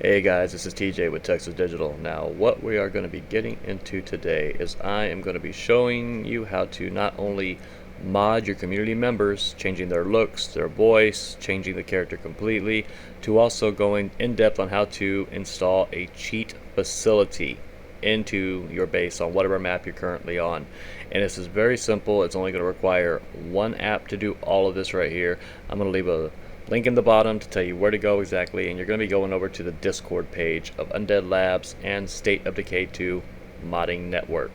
Hey guys, this is TJ with Texas Digital. Now, what we are going to be getting into today is I am going to be showing you how to not only mod your community members, changing their looks, their voice, changing the character completely, to also going in depth on how to install a cheat facility into your base on whatever map you're currently on. And this is very simple. It's only going to require one app to do all of this right here. I'm going to leave a link in the bottom to tell you where to go exactly, and you're going to be going over to the Discord page of Undead Labs and State of Decay 2 modding network.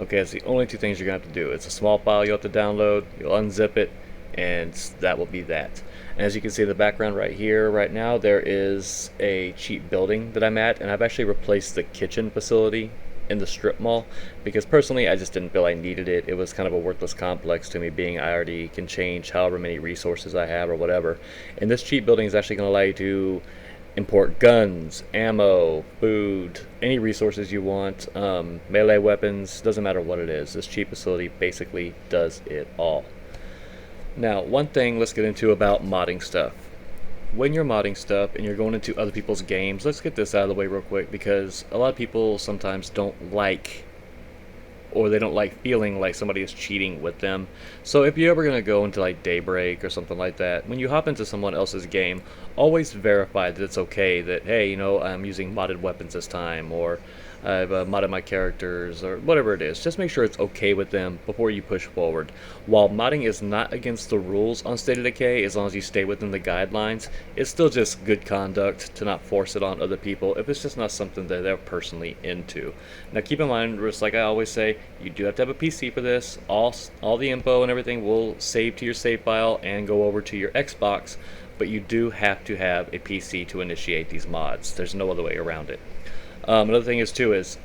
Okay, that's the only two things you're going to have to do. It's a small file you'll have to download, you'll unzip it, and that will be that. And as you can see in the background right here, right now, there is a cheap building that I'm at, and I've actually replaced the kitchen facility in the strip mall because personally I just didn't feel I needed it. It was kind of a worthless complex to me, being I already can change however many resources I have or whatever. And this cheap building is actually going to allow you to import guns, ammo, food, any resources you want, melee weapons, doesn't matter what it is. This cheap facility basically does it all. Now, one thing let's get into about modding stuff. When you're modding stuff and you're going into other people's games, let's get this out of the way real quick, because a lot of people sometimes don't like, or they don't like feeling like somebody is cheating with them. So if you're ever going to go into like Daybreak or something like that, when you hop into someone else's game, always verify that it's okay, that hey, you know, I'm using modded weapons this time, or I've modded my characters, or whatever it is. Just make sure it's okay with them before you push forward. While modding is not against the rules on State of Decay, as long as you stay within the guidelines, it's still just good conduct to not force it on other people if it's just not something that they're personally into. Now keep in mind, just like I always say, you do have to have a PC for this. All the info and everything will save to your save file and go over to your Xbox, but you do have to have a PC to initiate these mods. There's no other way around it. Another thing is too is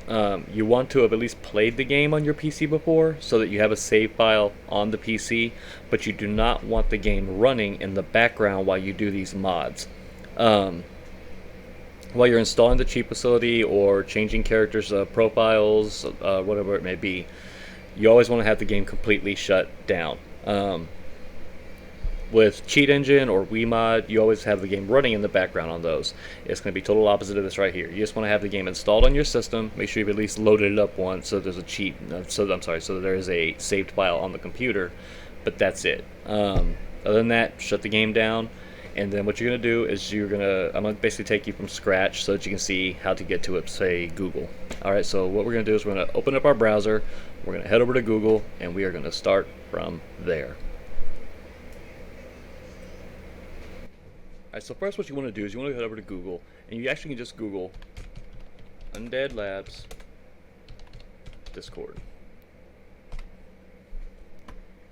you want to have at least played the game on your PC before, so that you have a save file on the PC, but you do not want the game running in the background while you do these mods. While you're installing the cheat facility or changing characters' profiles, whatever it may be, you always want to have the game completely shut down. With Cheat Engine or WeMod, you always have the game running in the background on those. It's going to be total opposite of this right here. You just want to have the game installed on your system. Make sure you've at least loaded it up once, so there's a cheat. So there is a saved file on the computer. But that's it. Other than that, shut the game down. And then what you're going to do is I'm going to basically take you from scratch so that you can see how to get to it, say Google. Alright, so what we're going to do is we're going to open up our browser. We're going to head over to Google, and we are going to start from there. Alright, so first what you want to do is you want to head over to Google, and you actually can just Google Undead Labs Discord.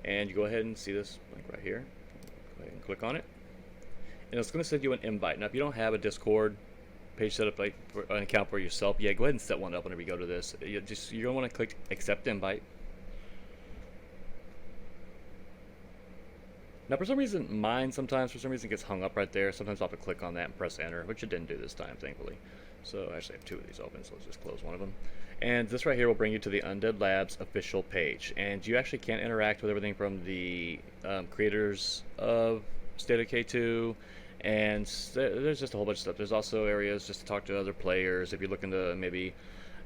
And you go ahead and see this link right here. Go ahead and click on it. And it's going to send you an invite. Now if you don't have a Discord page set up, like for an account for yourself, yeah, go ahead and set one up whenever you go to this. You're going to want to click accept invite. Now for some reason, mine sometimes gets hung up right there. Sometimes I'll have to click on that and press enter, which it didn't do this time, thankfully. So I actually have two of these open, so let's just close one of them. And this right here will bring you to the Undead Labs official page. And you actually can interact with everything from the creators of State of Decay 2, and there's just a whole bunch of stuff. There's also areas just to talk to other players if you're looking to maybe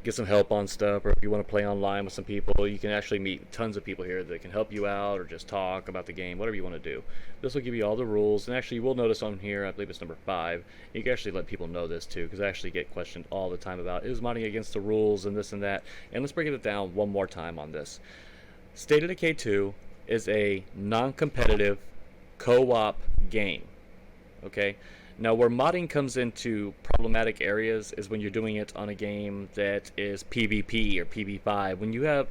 get some help on stuff, or if you want to play online with some people. You can actually meet tons of people here that can help you out, or just talk about the game, whatever you want to do. This will give you all the rules, and actually you will notice on here, I believe it's number 5, you can actually let people know this too, because I actually get questioned all the time about, is modding against the rules and this and that. And let's break it down one more time on this. State of Decay 2 is a non-competitive co-op game. Okay? Now, where modding comes into problematic areas is when you're doing it on a game that is PvP or PvP5, when you have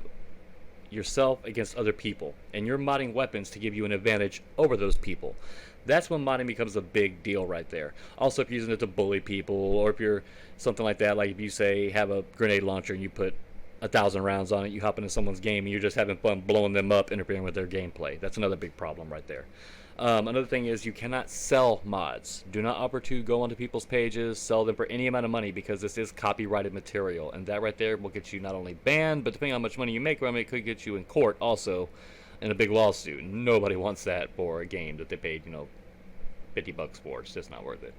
yourself against other people, and you're modding weapons to give you an advantage over those people. That's when modding becomes a big deal right there. Also, if you're using it to bully people, or if you're something like that, like if you say have a grenade launcher and you put 1,000 rounds on it, you hop into someone's game and you're just having fun blowing them up, interfering with their gameplay. That's another big problem right there. Another thing is you cannot sell mods. Do not offer to go onto people's pages, sell them for any amount of money, because this is copyrighted material, and that right there will get you not only banned, but depending on how much money you make from it, it could get you in court also in a big lawsuit. Nobody wants that for a game that they paid, $50 for. It's just not worth it.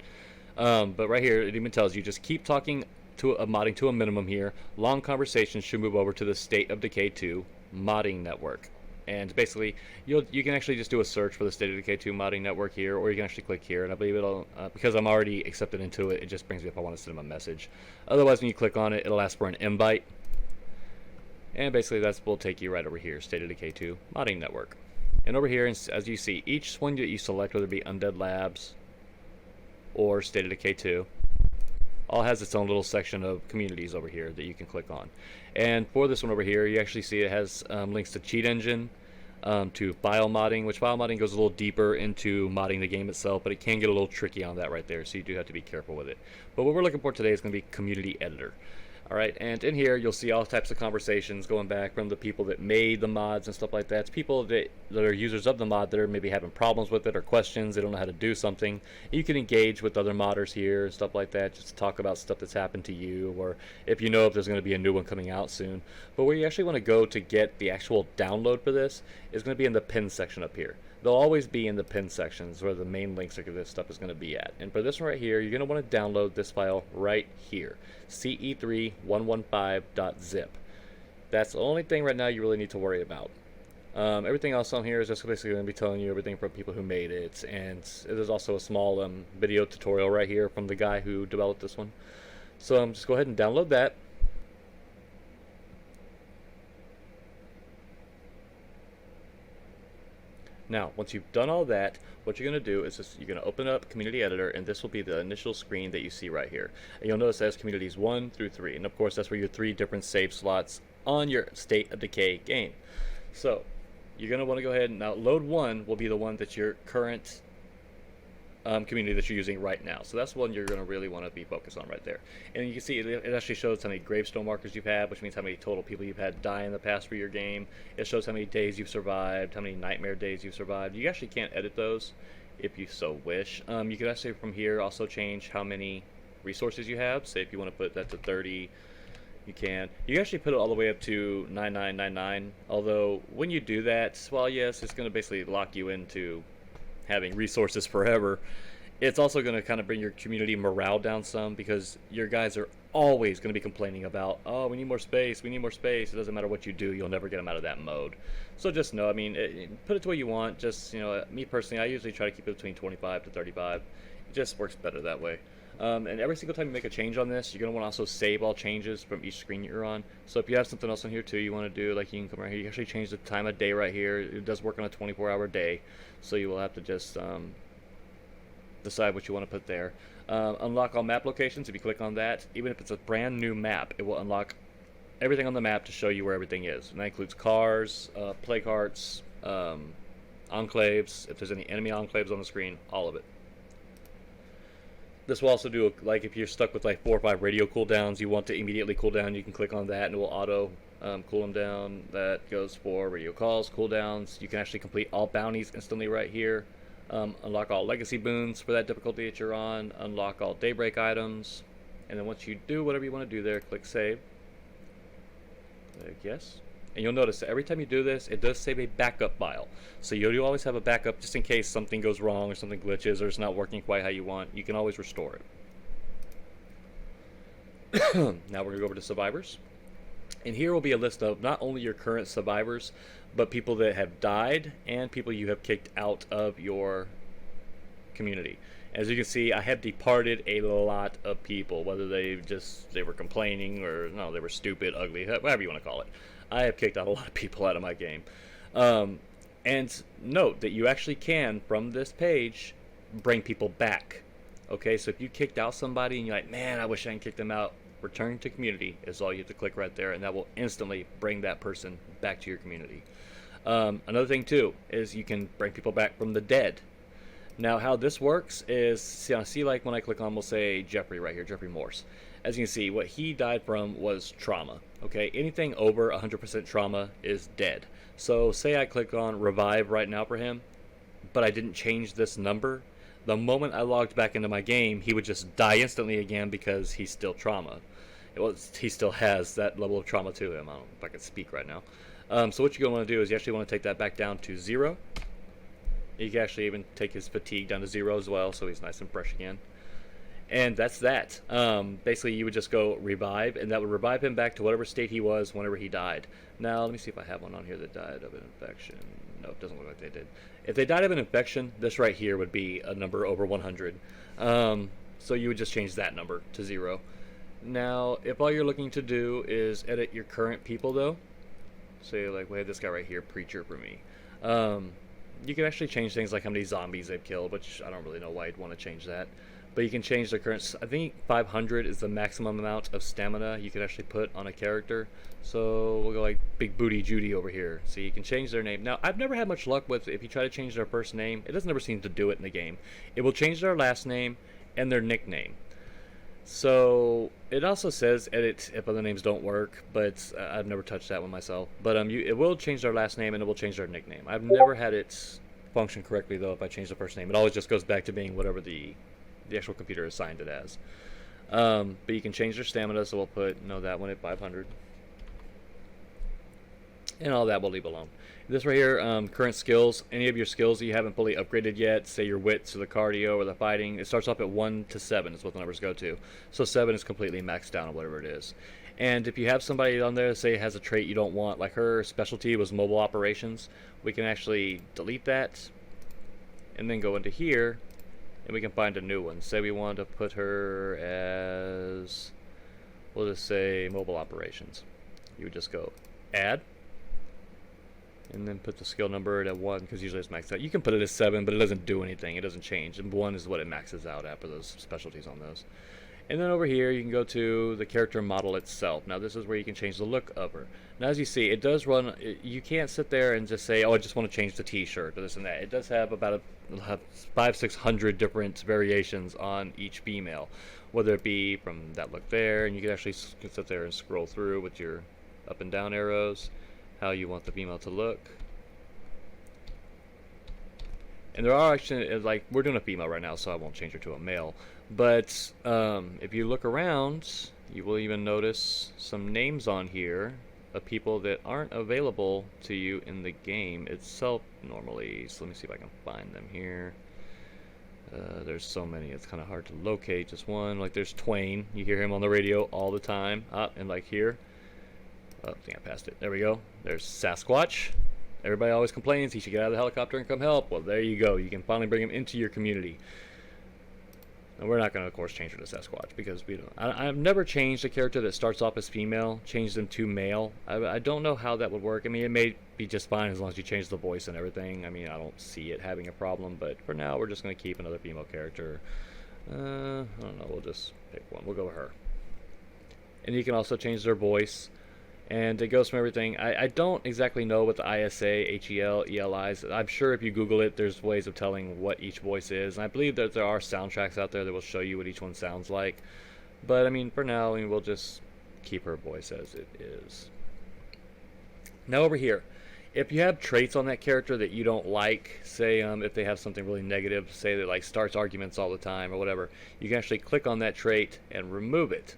But right here, it even tells you just keep talking to modding to a minimum here. Long conversations should move over to the State of Decay 2 modding network. And basically, you can actually just do a search for the State of Decay 2 modding network here, or you can actually click here, and I believe it'll, because I'm already accepted into it, it just brings me up if I want to send them a message. Otherwise, when you click on it, it'll ask for an invite. And basically, that will take you right over here, State of Decay 2 modding network. And over here, as you see, each one that you select, whether it be Undead Labs or State of Decay 2, all has its own little section of communities over here that you can click on. And for this one over here, you actually see it has links to Cheat Engine, to biomodding, which biomodding goes a little deeper into modding the game itself, but it can get a little tricky on that right there, so you do have to be careful with it. But what we're looking for today is going to be Community Editor. Alright, and in here you'll see all types of conversations going back from the people that made the mods and stuff like that. It's people that are users of the mod that are maybe having problems with it or questions, they don't know how to do something. You can engage with other modders here and stuff like that, just to talk about stuff that's happened to you, or if you know if there's going to be a new one coming out soon. But where you actually want to go to get the actual download for this is going to be in the pin section up here. They'll always be in the pin sections where the main links of this stuff is going to be at. And for this one right here, you're going to want to download this file right here, ce3.115.zip. That's the only thing right now you really need to worry about. Everything else on here is just basically going to be telling you everything from people who made it, and there's also a small video tutorial right here from the guy who developed this one. So just go ahead and download that. Now, once you've done all that, what you're going to do is you're going to open up Community Editor, and this will be the initial screen that you see right here. And you'll notice it has communities 1 through 3, and of course that's where your 3 different save slots on your State of Decay game. So, you're going to want to go ahead and now load 1 will be the one that's your current community that you're using right now. So that's one you're going to really want to be focused on right there. And you can see it actually shows how many gravestone markers you've had, which means how many total people you've had die in the past for your game. It shows how many days you've survived, how many nightmare days you've survived. You actually can't edit those if you so wish. You can actually from here also change how many resources you have. Say if you want to put that to 30, you can. You actually put it all the way up to 9999, although when you do that, well, yes, it's going to basically lock you into having resources forever. It's also going to kind of bring your community morale down some, because your guys are always going to be complaining about, oh, we need more space, we need more space. It doesn't matter what you do, you'll never get them out of that mode. So just know, I mean, put it to what you want. Just, you know, me personally, I usually try to keep it between 25 to 35. It just works better that way. And every single time you make a change on this, you're going to want to also save all changes from each screen you're on. So if you have something else on here too you want to do, like you can come right here, you can actually change the time of day right here. It does work on a 24-hour day, so you will have to just decide what you want to put there. Unlock all map locations. If you click on that, even if it's a brand new map, it will unlock everything on the map to show you where everything is. And that includes cars, play carts, enclaves, if there's any enemy enclaves on the screen, all of it. This will also do, like if you're stuck with like 4 or 5 radio cooldowns, you want to immediately cool down, you can click on that and it will auto cool them down. That goes for radio calls, cooldowns. You can actually complete all bounties instantly right here. Unlock all legacy boons for that difficulty that you're on. Unlock all daybreak items. And then once you do whatever you want to do there, click save. Click yes. And you'll notice that every time you do this, it does save a backup file. So you always have a backup just in case something goes wrong or something glitches or it's not working quite how you want. You can always restore it. Now we're going to go over to survivors. And here will be a list of not only your current survivors, but people that have died and people you have kicked out of your community. As you can see, I have departed a lot of people, whether they were complaining or no, they were stupid, ugly, whatever you want to call it. I have kicked out a lot of people out of my game. And note that you actually can, from this page, bring people back. Okay, so if you kicked out somebody and you're like, man, I wish I hadn't kicked them out, return to community is all you have to click right there, and that will instantly bring that person back to your community. Another thing too is you can bring people back from the dead. Now how this works is, see like when I click on, we'll say Jeffrey right here, Jeffrey Morse. As you can see, what he died from was trauma. Okay, anything over 100% trauma is dead. So say I click on revive right now for him, but I didn't change this number. The moment I logged back into my game, he would just die instantly again because he's still trauma. He still has that level of trauma to him. I don't know if I can speak right now. So what you're going to want to do is you actually want to take that back down to 0. You can actually even take his fatigue down to 0 as well, so he's nice and fresh again. And that's that. Basically, you would just go revive, and that would revive him back to whatever state he was whenever he died. Now, let me see if I have one on here that died of an infection. No, it doesn't look like they did. If they died of an infection, this right here would be a number over 100. So you would just change that number to 0. Now, if all you're looking to do is edit your current people, though, say like we have this guy right here, Preacher for me. You can actually change things like how many zombies they've killed, which I don't really know why you'd want to change that. But you can change their current. I think 500 is the maximum amount of stamina you could actually put on a character. So we'll go like Big Booty Judy over here. So you can change their name. Now, I've never had much luck with if you try to change their first name. It doesn't ever seem to do it in the game. It will change their last name and their nickname. So it also says edit if other names don't work, but I've never touched that one myself. But it will change their last name and it will change their nickname. I've never had it function correctly though if I change the first name. It always just goes back to being whatever the actual computer assigned it as. But you can change their stamina, so we'll put that one at 500. And all that we'll leave alone. This right here, current skills. Any of your skills that you haven't fully upgraded yet, say your wits or the cardio or the fighting, it starts off at 1 to 7 is what the numbers go to. So 7 is completely maxed down on whatever it is. And if you have somebody on there, say has a trait you don't want, like her specialty was mobile operations, we can actually delete that and then go into here and we can find a new one. Say we want to put her as, we'll just say mobile operations. You would just go add and then put the skill number at 1 because usually it's maxed out. You can put it as 7, but it doesn't do anything. It doesn't change. And 1 is what it maxes out at for those specialties on those. And then over here you can go to the character model itself. Now this is where you can change the look of her. Now as you see, it does run. You can't sit there and just say, oh, I just want to change the t-shirt or this and that. It does have about 500-600 different variations on each female, whether it be from that look there, and you can actually sit there and scroll through with your up and down arrows how you want the female to look. And there are actually, like, we're doing a female right now, so I won't change her to a male. But if you look around, you will even notice some names on here of people that aren't available to you in the game itself normally. So let me see if I can find them here. There's so many, it's kind of hard to locate just one. Like there's Twain, you hear him on the radio all the time. And like here, oh, I think I passed it. There we go. There's Sasquatch. Everybody always complains he should get out of the helicopter and come help. Well, there you go. You can finally bring him into your community. And we're not going to, of course, change her to Sasquatch because we don't. I've never changed a character that starts off as female, changed them to male. I don't know how that would work. I mean, it may be just fine as long as you change the voice and everything. I mean, I don't see it having a problem. But for now, we're just going to keep another female character. I don't know. We'll just pick one. We'll go with her. And you can also change their voice. And it goes from everything. I don't exactly know what the ISA, HEL, ELIs. I'm sure if you Google it, there's ways of telling what each voice is. And I believe that there are soundtracks out there that will show you what each one sounds like. But, I mean, for now, we'll just keep her voice as it is. Now, over here, if you have traits on that character that you don't like, say if they have something really negative, say that like starts arguments all the time or whatever, you can actually click on that trait and remove it.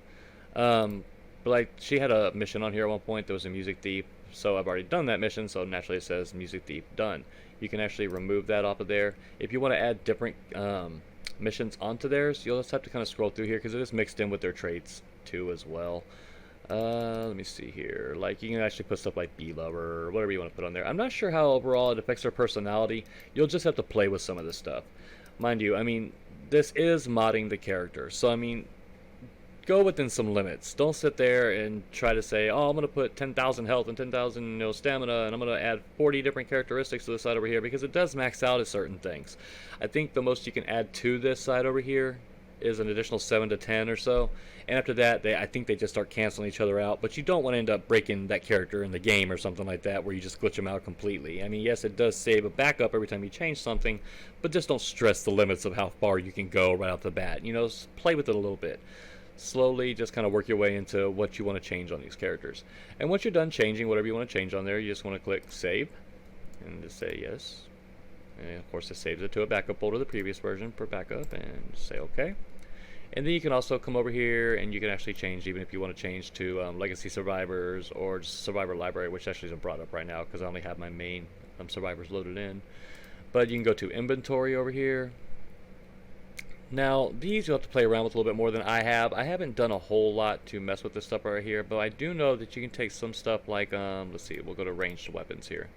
But like she had a mission on here at one point that was a music thief, so I've already done that mission, so naturally it says music thief done. You can actually remove that off of there. If you want to add different missions onto theirs, you'll just have to kind of scroll through here because it is mixed in with their traits too as well. Let me see here. Like you can actually put stuff like B-Lover or whatever you want to put on there. I'm not sure how overall it affects their personality. You'll just have to play with some of this stuff. Mind you, I mean, this is modding the character, so I mean, go within some limits. Don't sit there and try to say, oh, I'm going to put 10,000 health and 10,000 stamina, and I'm going to add 40 different characteristics to this side over here, because it does max out at certain things. I think the most you can add to this side over here is an additional 7 to 10 or so, and after that, I think they just start canceling each other out, but you don't want to end up breaking that character in the game or something like that, where you just glitch them out completely. I mean, yes, it does save a backup every time you change something, but just don't stress the limits of how far you can go right off the bat. Play with it a little bit. Slowly just kind of work your way into what you want to change on these characters. And once you're done changing whatever you want to change on there, you just want to click save and just say yes. And of course it saves it to a backup folder, the previous version for backup, and say okay. And then you can also come over here and you can actually change, even if you want to change to Legacy Survivors or just Survivor Library, which actually isn't brought up right now because I only have my main Survivors loaded in. But you can go to Inventory over here. Now, these you'll have to play around with a little bit more than I have. I haven't done a whole lot to mess with this stuff right here, but I do know that you can take some stuff like, let's see, we'll go to ranged weapons here.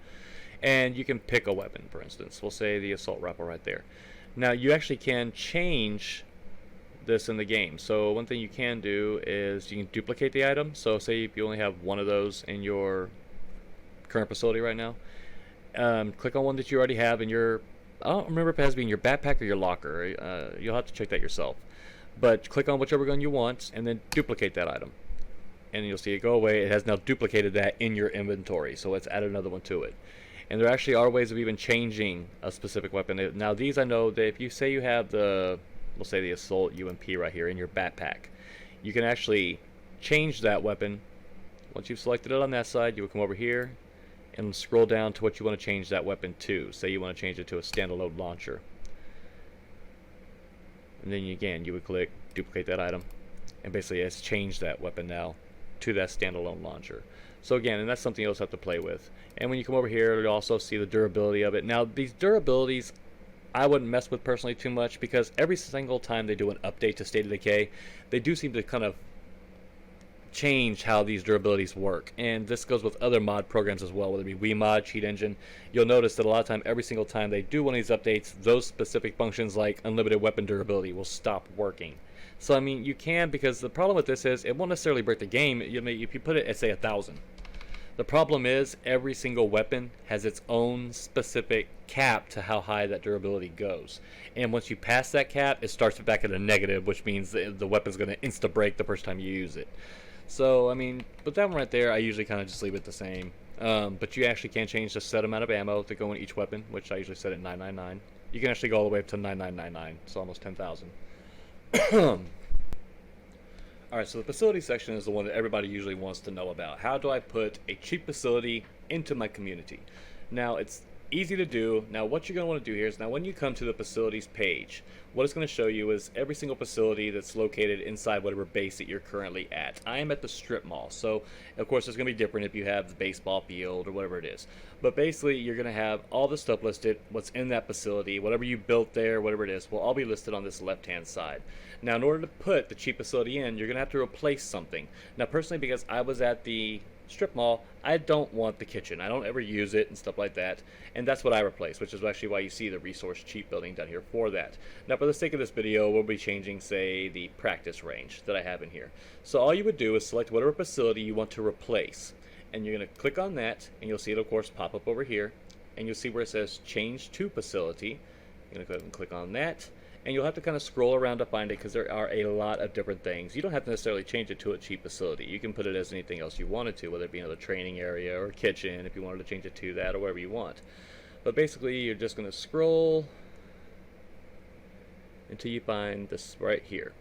And you can pick a weapon, for instance. We'll say the assault rifle right there. Now, you actually can change this in the game. So one thing you can do is you can duplicate the item. So say if you only have one of those in your current facility right now, click on one that you already have in your, I don't remember if it has to be in your backpack or your locker. You'll have to check that yourself. But click on whichever gun you want and then duplicate that item. And you'll see it go away. It has now duplicated that in your inventory. So it's added another one to it. And there actually are ways of even changing a specific weapon. Now these I know that if you say you have the, we'll say the assault UMP right here in your backpack, you can actually change that weapon. Once you've selected it on that side, you will come over here and scroll down to what you want to change that weapon to. Say you want to change it to a standalone launcher. And then again, you would click duplicate that item, and basically it's changed that weapon now to that standalone launcher. So again, and that's something you'll have to play with. And when you come over here, you'll also see the durability of it. Now these durabilities I wouldn't mess with personally too much, because every single time they do an update to State of Decay, they do seem to kind of change how these durabilities work. And this goes with other mod programs as well, whether it be WeMod, Cheat Engine. You'll notice that a lot of time, every single time they do one of these updates, those specific functions like unlimited weapon durability will stop working. So I mean, you can, because the problem with this is it won't necessarily break the game. If you put it at say 1,000, the problem is every single weapon has its own specific cap to how high that durability goes. And once you pass that cap, it starts back at a negative, which means the weapon's going to insta break the first time you use it. So I mean, but that one right there, I usually kind of just leave it the same. But you actually can change the set amount of ammo to go in each weapon, which I usually set at 999. You can actually go all the way up to 9999, so almost 10,000. Alright, so the facility section is the one that everybody usually wants to know about. How do I put a cheap facility into my community? Now, it's easy to do. Now, what you're going to want to do here is, now when you come to the facilities page, what it's going to show you is every single facility that's located inside whatever base that you're currently at. I am at the strip mall, so of course it's going to be different if you have the baseball field or whatever it is. But basically, you're going to have all the stuff listed, what's in that facility, whatever you built there, whatever it is, will all be listed on this left-hand side. Now, in order to put the cheap facility in, you're going to have to replace something. Now, personally, because I was at the strip mall, I don't want the kitchen. I don't ever use it and stuff like that, and that's what I replaced, which is actually why you see the resource cheap building down here for that. Now, for the sake of this video, we'll be changing, say, the practice range that I have in here. So all you would do is select whatever facility you want to replace, and you're going to click on that, and you'll see it, of course, pop up over here, and you'll see where it says change to facility. You're going to go ahead and click on that, and you'll have to kind of scroll around to find it, because there are a lot of different things. You don't have to necessarily change it to a cheap facility. You can put it as anything else you wanted to, whether it be another training area or kitchen, if you wanted to change it to that, or whatever you want. But basically, you're just going to scroll until you find this right here.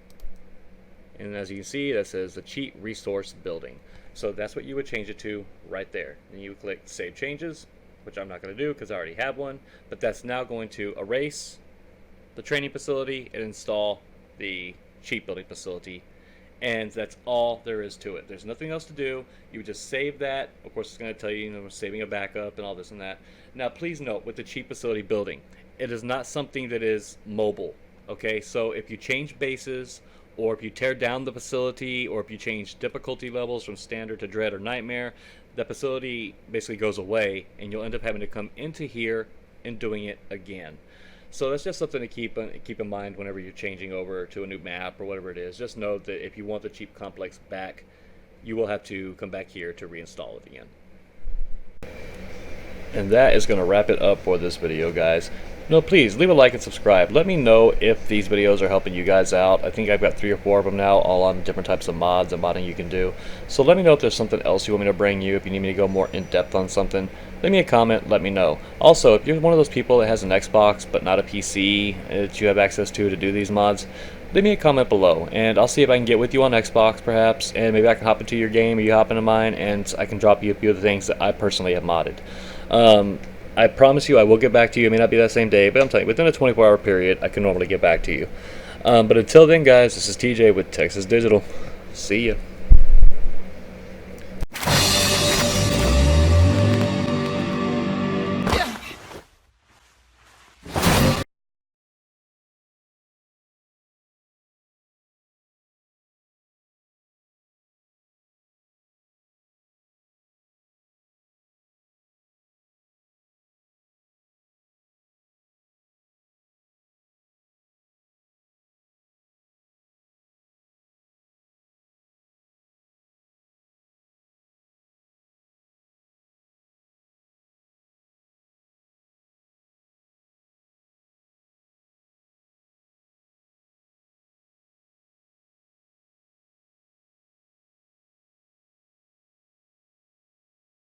And as you can see, that says the cheap resource building. So that's what you would change it to right there. And you would click Save Changes, which I'm not going to do because I already have one. But that's now going to erase the training facility and install the cheap building facility, and that's all there is to it. There's nothing else to do. You would just save that. Of course, it's going to tell you, saving a backup and all this and that. Now, please note, with the cheap facility building, it is not something that is mobile. Okay, so if you change bases, or if you tear down the facility, or if you change difficulty levels from standard to dread or nightmare, the facility basically goes away, and you'll end up having to come into here and doing it again. So that's just something to keep in mind whenever you're changing over to a new map or whatever it is. Just know that if you want the cheap complex back, you will have to come back here to reinstall it again. And that is going to wrap it up for this video, guys. No, please leave a like and subscribe. Let me know if these videos are helping you guys out. I think I've got 3 or 4 of them now, all on different types of mods and modding you can do. So let me know if there's something else you want me to bring you. If you need me to go more in depth on something, leave me a comment, let me know. Also, if you're one of those people that has an Xbox but not a PC that you have access to do these mods, leave me a comment below, and I'll see if I can get with you on Xbox perhaps, and maybe I can hop into your game or you hop into mine, and I can drop you a few of the things that I personally have modded. I promise you I will get back to you. It may not be that same day, but I'm telling you, within a 24-hour period, I can normally get back to you. But until then, guys, this is TJ with Texas Digital. See ya.